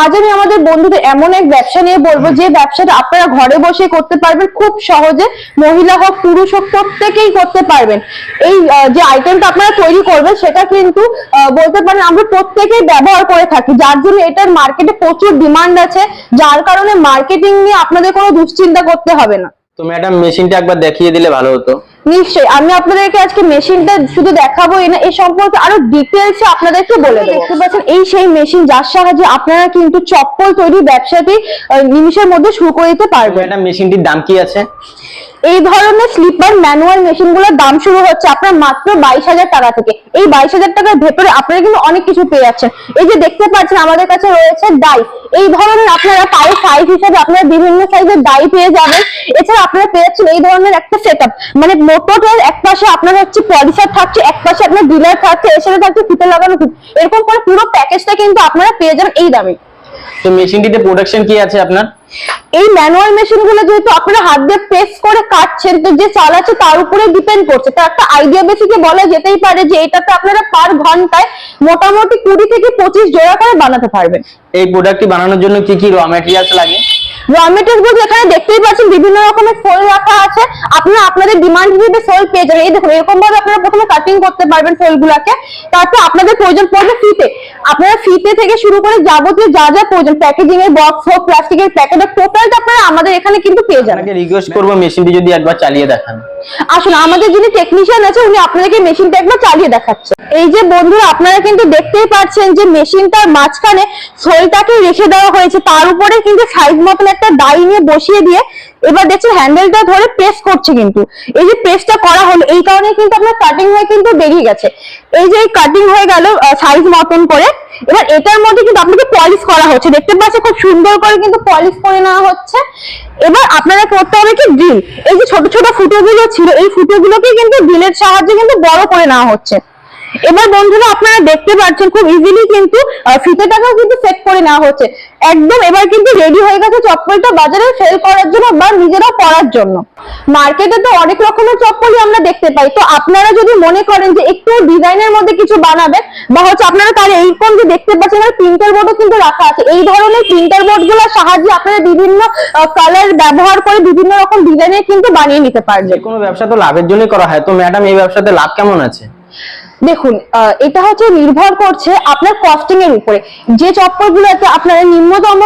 আজ আমি আমাদের বন্ধুদের এমন এক ব্যবসা নিয়ে বলবো যে ব্যবসাটা আপনারা ঘরে বসে করতে পারবেন খুব সহজে, মহিলা হোক পুরুষ হোক প্রত্যেকেই করতে পারবেন। এই যে আইটেমটা আপনারা তৈরি করবেন সেটা কিন্তু বলতে পারেন আমরা প্রত্যেকেই ব্যবহার করে থাকি, যার জন্য এটার মার্কেটে প্রচুর ডিমান্ড আছে, যার কারণে মার্কেটিং নিয়ে আপনাদের কোনো দুশ্চিন্তা করতে হবে না। তো ম্যাডাম মেশিনটা একবার দেখিয়ে দিলে ভালো হতো। নিশ্চয়ই, আমি আপনাদেরকে আজকে মেশিনটা শুধু দেখাবোই না, এই সম্পর্কে আরো ডিটেইলসে আপনাদেরকে বলে দেবো। দেখতে পাচ্ছেন এই সেই মেশিন যার সাহায্যে আপনারা কিন্তু চপ্পল তৈরি ব্যবসাটি নিমিষের মধ্যে শুরু করে দিতে পারবেন। ম্যাডাম মেশিনটির দাম কি আছে? এই ধরনের স্লিপার ম্যানুয়াল মেশিনগুলোর দাম শুরু হচ্ছে আপনার মাত্র 22,000 টাকা থেকে। এই 22,000 টাকার ভেতরে আপনারা কিন্তু অনেক কিছু পেয়ে যাচ্ছেন। এই যে দেখতে পাচ্ছেন আমাদের কাছে রয়েছে ডাই, এই ধরনের আপনারা পায়ের সাইজ হিসেবে আপনারা বিভিন্ন সাইজের ডাই পেয়ে যাবেন। এছাড়া আপনারা পেয়ে যাচ্ছেন এই ধরনের একটা সেটআপ, মানে মোটরের এক পাশে আপনার হচ্ছে পলিসার থাকছে, এক পাশে আপনার ডিলার থাকছে, এর সাথে থাকছে ফিতে লাগানো হুক। এরকম করে পুরো প্যাকেজটা কিন্তু আপনারা পেয়ে যাবেন এই দামে। তো মেশিনটিতে প্রোডাকশন কি আছে আপনার? এই ম্যানুয়াল মেশিন গুলো যেহেতু আপনারা হাত দিয়ে প্রেস করে কাটছেন, তো যে চালাচ্ছে তার উপরে ডিপেন্ড করছে। তো একটা আইডিয়া বেসিকে বলা যেতেই পারে যে এটাতে আপনারা পার ঘন্টায় মোটামুটি 20 থেকে 25 জোড়া করে বানাতে পারবেন। এই প্রোডাক্টটি বানানোর জন্য কি কি র ম্যাটেরিয়ালস লাগে? র মেটেরিয়ালস বলতে এখানে দেখতেই পাচ্ছেন বিভিন্ন রকমের ফোল রাখা আছে, আপনারা আপনাদের ডিমান্ড হিসেবে ফোল পেয়ে যাবেন। এই দেখুন এরকম ভাবে আপনারা প্রথমে কাটিং করতে পারবেন ফোলগুলোকে, তারপর আপনাদের প্রয়োজন পড়বে ফিতে। আপনারা ফিতে থেকে শুরু করে যাবতীয় যা যা প্রয়োজন, প্যাকেজিং এর বক্স হোক, প্লাস্টিকের প্যাকেট হোক, টোটালটা আপনারা আমাদের এখানে কিন্তু পেয়ে যাবেন। আপনাকে রিকোয়েস্ট করব মেশিনটি যদি একবার চালিয়ে দেখান। আসুন, আমাদের যিনি টেকনিশিয়ান আছে উনি আপনাদেরকে মেশিনটা একবার চালিয়ে দেখাচ্ছে। এই যে বন্ধুরা আপনারা কিন্তু দেখতেই পাচ্ছেন যে মেশিনটার মাঝখানে সোলটাকে রেখে দেওয়া হয়েছে, তার উপরে কিন্তু সাইজ মতন একটা ডাই নিয়ে বসিয়ে দিয়ে এবার দেখছেন হ্যান্ডেলটা ধরে প্রেস করছে। কিন্তু এই যে প্রেসটা করা হলো এই কারণে কিন্তু আপনার কাটিং হয়ে কিন্তু বেরিয়ে গেছে। এই যে কাটিং হয়ে গেল সাইজ মতন করে, এবার এটার মধ্যে কিন্তু আপনাকে পলিশ করা হচ্ছে, দেখতে পাচ্ছেন খুব সুন্দর করে কিন্তু পলিশ করে নেওয়া হচ্ছে। এবার আপনারা করতে হবে কি ড্রিল, এই যে ছোট ছোট ফুটোগুলো ছিল এই ফুটোগুলোকে কিন্তু ড্রিলের সাহায্যে কিন্তু বড় করে নেওয়া হচ্ছে। এবার বন্ধুরা আপনারা দেখতে পাচ্ছেন খুব ইজিলি কিন্তু ফিতেটাকেও কিন্তু সেট করে নেওয়া হচ্ছে একদম। এবার কিন্তু রেডি হয়ে গেছে চপ্পলটা বাজারে সেল করার জন্য বা নিজেরাও পরার জন্য। মার্কেটে তো অনেক রকমের চপ্পলই আমরা দেখতে পাই, তো আপনারা যদি মনে করেন যে একটু ডিজাইনের মধ্যে কিছু বানাবেন বা হচ্ছে আপনারা তাহলে এইরকম যে দেখতে পাচ্ছেন প্রিন্টার বোর্ডও কিন্তু রাখা আছে। এই ধরনের প্রিন্টার বোর্ড গুলোর সাহায্যে আপনারা বিভিন্ন কালার ব্যবহার করে বিভিন্ন রকম ডিজাইনের কিন্তু বানিয়ে নিতে পারবেন। কোনো ব্যবসা তো লাভের জন্যই করা হয়, তো ম্যাডাম এই ব্যবসাতে লাভ কেমন আছে? দেখুন এটা হচ্ছে নির্ভর করছে আপনার কস্টিং এর উপরে। যে চপ্পলগুলোতে আপনারা নিম্নতম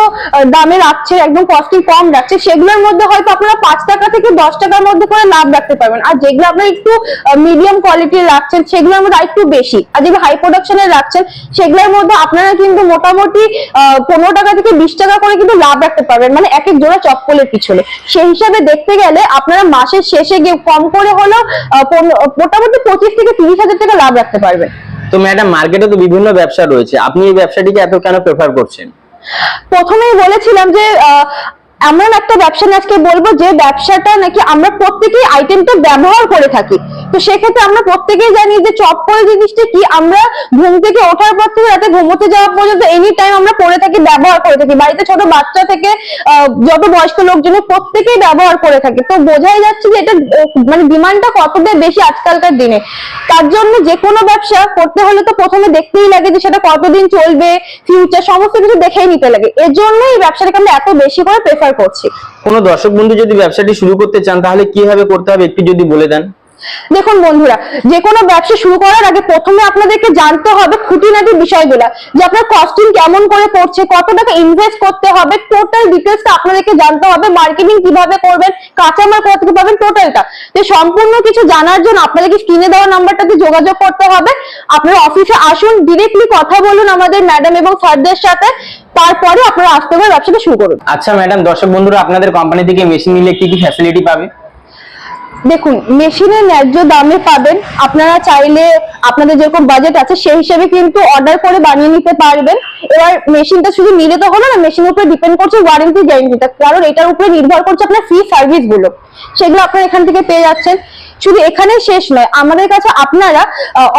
দামে রাখছে, একদম কস্টিং কম রাখছে, সেগুলোর মধ্যে হয়তো আপনারা 5 টাকা থেকে 10 টাকার মধ্যে করে লাভ রাখতে পারবেন। আর যেগুলো আপনারা একটু মিডিয়াম কোয়ালিটির রাখছেন সেগুলোর মধ্যে আরেকটু বেশি, আর যেগুলো হাই প্রোডাকশনের রাখছেন সেগুলোর মধ্যে আপনারা কিন্তু মোটামুটি 15 টাকা থেকে 20 টাকা করে কিন্তু লাভ রাখতে পারবেন, মানে এক এক জোড়া চপ্পলের পিছনে। সেই হিসাবে দেখতে গেলে আপনারা মাসের শেষে গিয়ে কম করে হলেও মোটামুটি 25 থেকে 30,000 টাকা লাভ রাখতে পারবেন। তো ম্যাডাম মার্কেটে তো বিভিন্ন ব্যবসা রয়েছে, আপনি এই ব্যবসাটিকে এত কেন প্রেফার করছেন? প্রথমেই বলেছিলাম যে এমন একটা ব্যবসা আজকে বলবো যে ব্যবসাটা নাকি আমরা প্রত্যেকেই আইটেমটা ব্যবহার করে থাকি। তো সেক্ষেত্রে আমরা প্রত্যেকেই জানি যে চপ্পল জিনিসটা কি, আমরা ঘুম থেকে ওঠার পর থেকে রাতে ঘুমোতে যাওয়া পর্যন্ত এনি টাইম আমরা পরে থাকি, ব্যবহার করে থাকি। বাড়িতে ছোট বাচ্চা থেকে যত বয়স্ক লোকজন প্রত্যেকেই ব্যবহার করে থাকে। তো বোঝাই যাচ্ছে যে এটা মানে ডিমান্ডটা কতটা বেশি আজকালকার দিনে। তার জন্য যে কোনো ব্যবসা করতে হলে তো প্রথমে দেখতেই লাগে যে সেটা কতদিন চলবে, ফিউচার সমস্ত কিছু দেখেই নিতে লাগে। এর জন্য এই ব্যবসাটাকে আমরা এত বেশি করে প্রেফার করছি। কোনো দর্শক বন্ধু যদি ব্যবসাটি শুরু করতে চান তাহলে কিভাবে করতে হবে একটু যদি বলে দেন। দেখুন বন্ধুরা, যে কোনো ব্যবসা শুরু করার আগে প্রথমে আপনাদেরকে জানতে হবে খুঁটিনাটি বিষয়গুলো, যে আপনার কস্টিং কেমন করে পড়ছে, কত টাকা ইনভেস্ট করতে হবে, টোটাল ডিটেইলসটা আপনাদেরকে জানতে হবে। মার্কেটিং কিভাবে করবেন, কাঁচামাল কোথা থেকে পাবেন, টোটালটা। তো সম্পূর্ণ কিছু জানার জন্য আপনাদেরকে স্ক্রিনে দেওয়া নাম্বারটাতে যোগাযোগ করতে হবে। আপনারা অফিসে আসুন, ডিরেক্টলি কথা বলুন আমাদের ম্যাডাম এবং স্যারদের সাথে, তারপরে আপনারা আসতে হবে ব্যবসাটা শুরু করুন। আচ্ছা ম্যাডাম, দর্শক বন্ধুরা আপনাদের কোম্পানি থেকে মেশিন নিলে কি কি ফ্যাসিলিটি পাবে? দেখুন মেশিনের ন্যায্য দামে পাবেন। আপনারা চাইলে আপনাদের যেরকম বাজেট আছে সেই হিসেবে কিন্তু অর্ডার করে বানিয়ে নিতে পারবেন। এবার মেশিনটা শুধু নিলে তো হলো না, মেশিনের উপরে ডিপেন্ড করছে ওয়ারেন্টি গ্যারান্টিটা, কারণ এটার উপরে নির্ভর করছে আপনার ফ্রি সার্ভিস গুলো, সেগুলো আপনারা এখান থেকে পেয়ে যাচ্ছেন। শুধু এখানে শেষ নয়, আমাদের কাছে আপনারা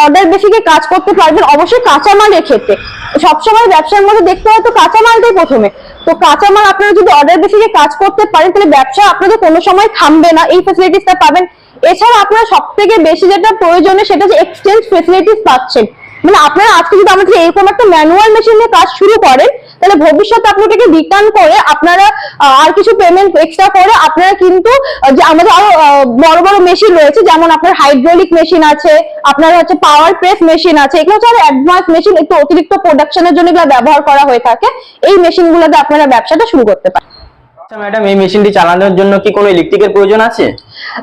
অর্ডার বেসিকে কাজ করতে পারবেন। অবশ্যই কাঁচামালের ক্ষেত্রে সবসময় ব্যবসার মধ্যে দেখতে হয় তো কাঁচামালটাই প্রথমে। তো কাঁচামাল আপনারা যদি অর্ডার বেসিকে কাজ করতে পারেন তাহলে ব্যবসা আপনাদের কোনো সময় থামবে না, এই ফ্যাসিলিটিসটা পাবেন। এছাড়া আপনারা সব থেকে বেশি যেটা প্রয়োজনে সেটা হচ্ছে এক্সচেঞ্জ ফ্যাসিলিটিস পাচ্ছেন। মানে আপনারা আজকে যদি আমাদের এরকম একটা ম্যানুয়াল মেশিন নিয়ে কাজ শুরু করেন তাহলে ভবিষ্যতে আপনি ওটাকে রিটার্ন করে আপনারা আর কিছু পেমেন্ট এক্সট্রা করে আপনারা কিন্তু যে আমাদের আরো বড় বড় মেশিন রয়েছে, যেমন আপনার হাইড্রোলিক মেশিন আছে, আপনার হচ্ছে পাওয়ার প্রেস মেশিন আছে, এগুলো হচ্ছে অ্যাডভান্স মেশিন, একটু অতিরিক্ত প্রোডাকশনের জন্য এগুলো ব্যবহার করা হয়ে থাকে। এই মেশিনগুলোতে আপনারা ব্যবসাটা শুরু করতে পারেন। আচ্ছা ম্যাডাম, এই মেশিনটি চালানোর জন্য কি কোনো ইলেকট্রিকের প্রয়োজন আছে?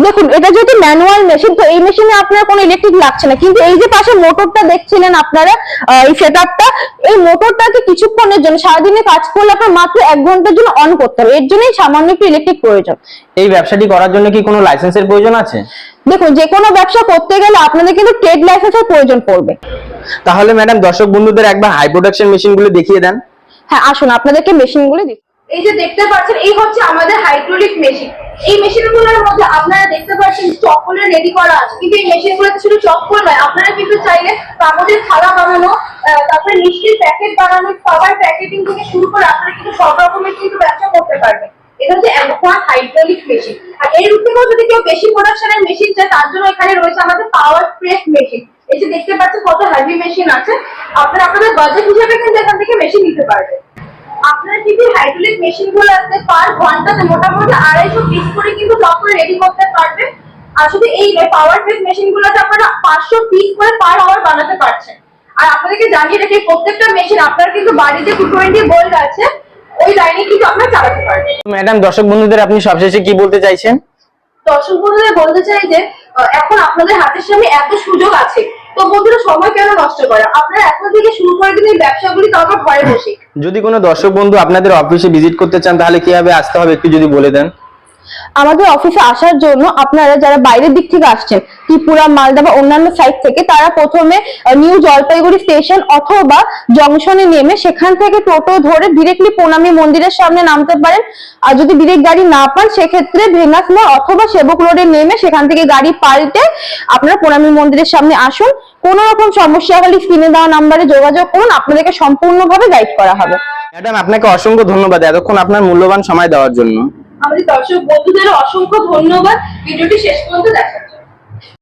দেখুন, এটা যেহেতু ম্যানুয়াল মেশিন, তো এই মেশিনে আপনার কোনো ইলেকট্রিক লাগছে না, কিন্তু এই যে পাশে মোটরটা দেখছিলেন আপনারা, এই সেটআপটা, এই মোটরটাকে কিছুক্ষণের জন্য, সারাদিনে কাজ করলে আপনার মাত্র 1 ঘন্টার জন্য অন করতে হবে, এর জন্যই সামান্য একটু ইলেকট্রিক প্রয়োজন। এই ব্যবসাটি করার জন্য কি কোনো লাইসেন্সের প্রয়োজন আছে? দেখুন, যে কোনো ব্যবসা করতে গেলে আপনাদের কিন্তু ট্রেড লাইসেন্সের প্রয়োজন পড়বে। তাহলে ম্যাডাম, দর্শক বন্ধুদের একবার হাই প্রোডাকশন মেশিনগুলো দেখিয়ে দেন। হ্যাঁ, আসুন আপনাদেরকে মেশিনগুলো দিই। এই যে দেখতে পাচ্ছেন, এই হচ্ছে আমাদের হাইড্রোলিক মেশিন। এই মেশিনগুলোর মধ্যে আপনারা দেখতে পাচ্ছেন চকগুলো রেডি করা আছে, কিন্তু এই মেশিনগুলোতে শুধু চকগুলো নয়, আপনারা কিন্তু চাইলে কাগজের থালা বানানো, তারপরে মিষ্টির প্যাকেট বানানো, খাবার প্যাকেটিং থেকে শুরু করে আপনারা কিন্তু সব রকমের কিন্তু ব্যবসা করতে পারবেন। এটা হচ্ছে অ্যাডভান্স হাইড্রোলিক মেশিন। আর এর থেকেও যদি কেউ বেশি প্রোডাকশনের মেশিন চায়, তার জন্য এখানে রয়েছে আমাদের পাওয়ার প্রেস মেশিন। এই যে দেখতে পাচ্ছেন কত হেভি মেশিন আছে, আপনারা আপনাদের বাজেট হিসেবে কিন্তু এখান থেকে মেশিন নিতে পারবেন। আপনার কিন্তু হাইড্রোলিক মেশিন গুলো আছে, পার ঘন্টাতে মোটামুটি 250 পিস করে কিন্তু চক করে রেডি করতে পারবে। আর শুধু এই নয়, পাওয়ার প্রেস মেশিন গুলোতে আপনারা 500 পিস করে পার আওয়ার বানাতে পারছেন। আর আপনাদেরকে জানিয়ে রাখি, প্রত্যেকটা মেশিন আপনার কিন্তু বাড়িতে 220 ভোল্ট আছে, ওই লাইনে কিন্তু আপনারা চালাতে পারবেন। ম্যাডাম, দর্শক বন্ধুদের আপনি সবশেষে কি বলতে চাইছেন? দর্শক বন্ধুদের বলতে চাই যে এখন আপনাদের হাতের সামনে এত সুযোগ আছে, তো বন্ধুরা সময় কেন নষ্ট করা, আপনারা এখন থেকে শুরু করে দিন এই ব্যবসাগুলি, তারপর ঘরে বসে। যদি কোনো দর্শক বন্ধু আপনাদের অফিসে ভিজিট করতে চান, তাহলে কিভাবে আসতে হবে একটু যদি বলে দেন। আমাদের অফিসে আসার জন্য আপনারা যারা বাইরের দিক থেকে আসছেন, ত্রিপুরা, মালদা বা অন্যান্য সাইট থেকে, তারা প্রথমে নিউ জলপাইগুড়ি স্টেশন অথবা জংশনে নেমে সেখান থেকে টোটো ধরে ডিরেক্টলি প্রণামী মন্দিরের সামনে নামতে পারেন। আর যদি ডিরেক্ট গাড়ি না পান, সেক্ষেত্রে ভেনাস মোড় অথবা সেবক রোডে নেমে সেখান থেকে গাড়ি পাল্টে আপনারা প্রণামী মন্দিরের সামনে আসুন। কোনো রকম সমস্যা হলে স্ক্রিনে দেওয়া নাম্বারে যোগাযোগ করুন, আপনাদেরকে সম্পূর্ণভাবে গাইড করা হবে। ম্যাডাম, আপনাকে অসংখ্য ধন্যবাদ এতক্ষণ আপনার মূল্যবান সময় দেওয়ার জন্য। আমাদের দর্শক বন্ধুদেরও অসংখ্য ধন্যবাদ ভিডিওটি শেষ পর্যন্ত দেখার জন্য।